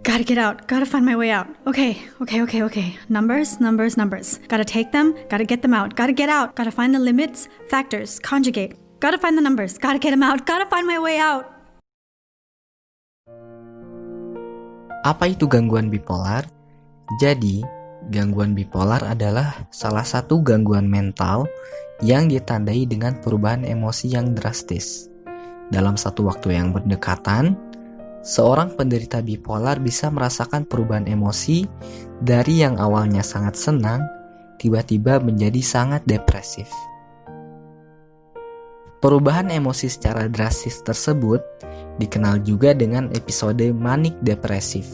Gotta get out. Gotta find my way out. Okay. Numbers. Gotta take them. Gotta get them out. Gotta get out. Gotta find the limits, factors, conjugate. Gotta find the numbers. Gotta get them out. Gotta find my way out. Apa itu gangguan bipolar? Jadi, gangguan bipolar adalah salah satu gangguan mental yang ditandai dengan perubahan emosi yang drastis. Dalam satu waktu yang berdekatan, seorang penderita bipolar bisa merasakan perubahan emosi dari yang awalnya sangat senang, tiba-tiba menjadi sangat depresif. Perubahan emosi secara drastis tersebut dikenal juga dengan episode manik depresif.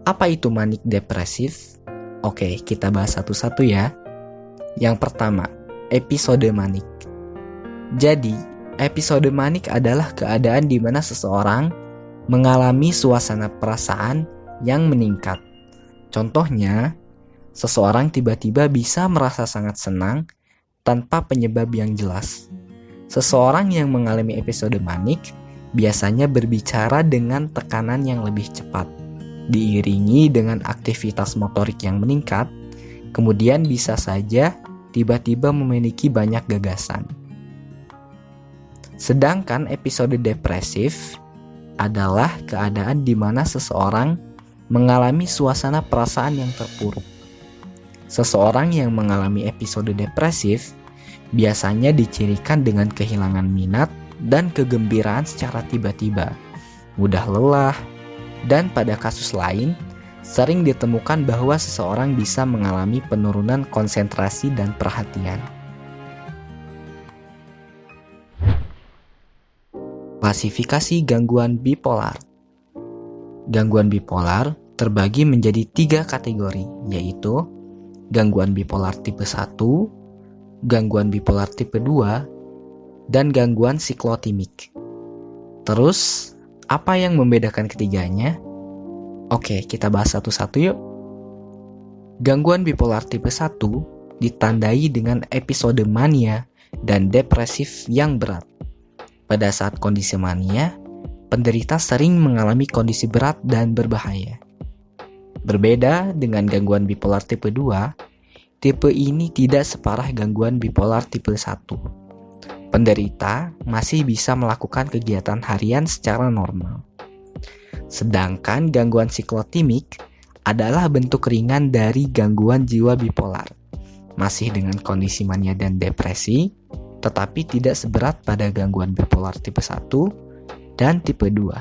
Apa itu manik depresif? Oke, kita bahas satu-satu ya. Yang pertama, episode manik. Jadi, episode manik adalah keadaan di mana seseorang mengalami suasana perasaan yang meningkat. Contohnya, seseorang tiba-tiba bisa merasa sangat senang tanpa penyebab yang jelas. Seseorang yang mengalami episode manik biasanya berbicara dengan tekanan yang lebih cepat, diiringi dengan aktivitas motorik yang meningkat, kemudian bisa saja tiba-tiba memiliki banyak gagasan. Sedangkan episode depresif adalah keadaan di mana seseorang mengalami suasana perasaan yang terpuruk. Seseorang yang mengalami episode depresif biasanya dicirikan dengan kehilangan minat dan kegembiraan secara tiba-tiba, mudah lelah, dan pada kasus lain, sering ditemukan bahwa seseorang bisa mengalami penurunan konsentrasi dan perhatian. Klasifikasi gangguan bipolar. Gangguan bipolar terbagi menjadi 3 kategori, yaitu gangguan bipolar tipe 1, gangguan bipolar tipe 2, dan gangguan siklotimik. Terus, apa yang membedakan ketiganya? Oke, kita bahas satu-satu yuk. Gangguan bipolar tipe 1 ditandai dengan episode mania dan depresif yang berat. Pada saat kondisi mania, penderita sering mengalami kondisi berat dan berbahaya. Berbeda dengan gangguan bipolar tipe 2, tipe ini tidak separah gangguan bipolar tipe 1. Penderita masih bisa melakukan kegiatan harian secara normal. Sedangkan gangguan siklotimik adalah bentuk ringan dari gangguan jiwa bipolar, masih dengan kondisi mania dan depresi, tetapi tidak seberat pada gangguan bipolar tipe 1 dan tipe 2.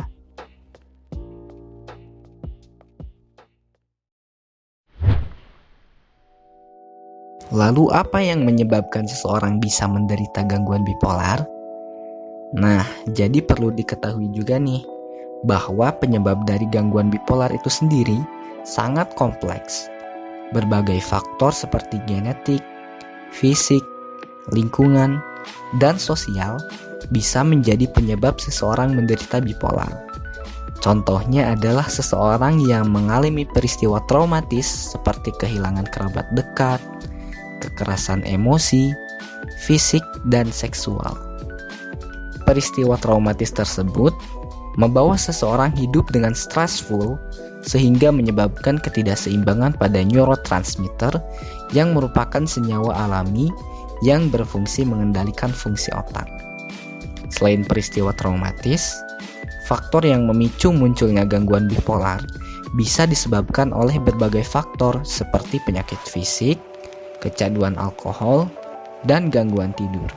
Lalu apa yang menyebabkan seseorang bisa menderita gangguan bipolar? Nah, jadi perlu diketahui juga nih, bahwa penyebab dari gangguan bipolar itu sendiri sangat kompleks. Berbagai faktor seperti genetik, fisik, lingkungan, dan sosial bisa menjadi penyebab seseorang menderita bipolar. Contohnya adalah seseorang yang mengalami peristiwa traumatis seperti kehilangan kerabat dekat, kekerasan emosi, fisik, dan seksual. Peristiwa traumatis tersebut membawa seseorang hidup dengan stressful sehingga menyebabkan ketidakseimbangan pada neurotransmitter yang merupakan senyawa alami yang berfungsi mengendalikan fungsi otak. Selain peristiwa traumatis, faktor yang memicu munculnya gangguan bipolar bisa disebabkan oleh berbagai faktor seperti penyakit fisik, kecanduan alkohol, dan gangguan tidur.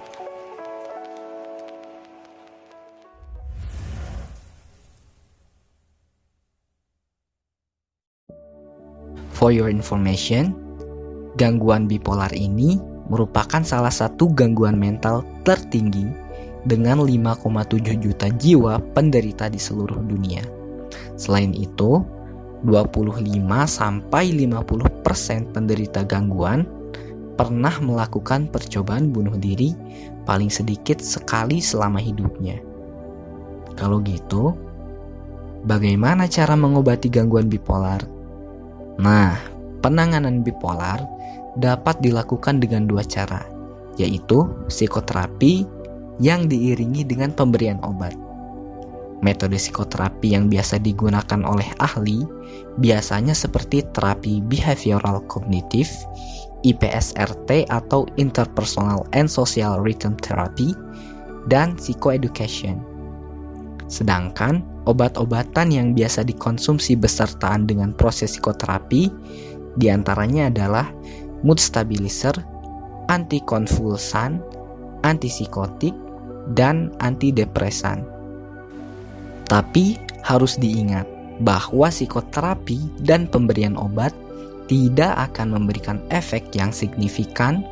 For your information, gangguan bipolar ini merupakan salah satu gangguan mental tertinggi dengan 5,7 juta jiwa penderita di seluruh dunia. Selain itu, 25-50% penderita gangguan pernah melakukan percobaan bunuh diri paling sedikit sekali selama hidupnya. Kalau gitu, bagaimana cara mengobati gangguan bipolar? Nah, penanganan bipolar dapat dilakukan dengan 2 cara, yaitu psikoterapi yang diiringi dengan pemberian obat. Metode psikoterapi yang biasa digunakan oleh ahli biasanya seperti terapi behavioral kognitif, IPSRT atau interpersonal and social rhythm therapy, dan psychoeducation. Sedangkan obat-obatan yang biasa dikonsumsi besertaan dengan proses psikoterapi diantaranya adalah mood stabilizer, antikonvulsan, antipsikotik, dan antidepresan. Tapi harus diingat bahwa psikoterapi dan pemberian obat tidak akan memberikan efek yang signifikan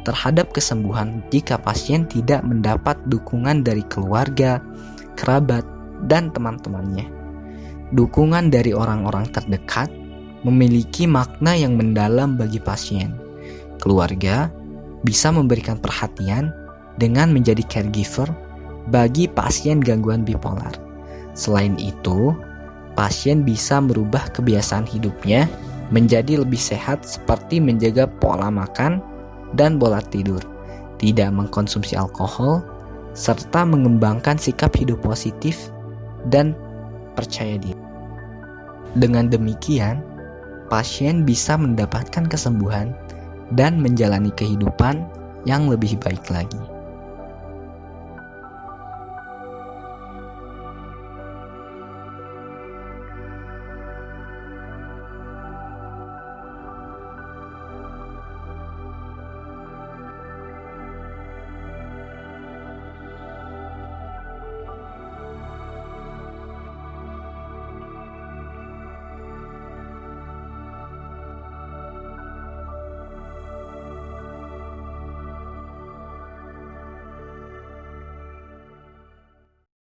terhadap kesembuhan jika pasien tidak mendapat dukungan dari keluarga, kerabat, dan teman-temannya. Dukungan dari orang-orang terdekat memiliki makna yang mendalam bagi pasien. Keluarga bisa memberikan perhatian dengan menjadi caregiver bagi pasien gangguan bipolar. Selain itu, pasien bisa merubah kebiasaan hidupnya menjadi lebih sehat seperti menjaga pola makan dan pola tidur, tidak mengkonsumsi alkohol, serta mengembangkan sikap hidup positif dan percaya diri. Dengan demikian, pasien bisa mendapatkan kesembuhan dan menjalani kehidupan yang lebih baik lagi.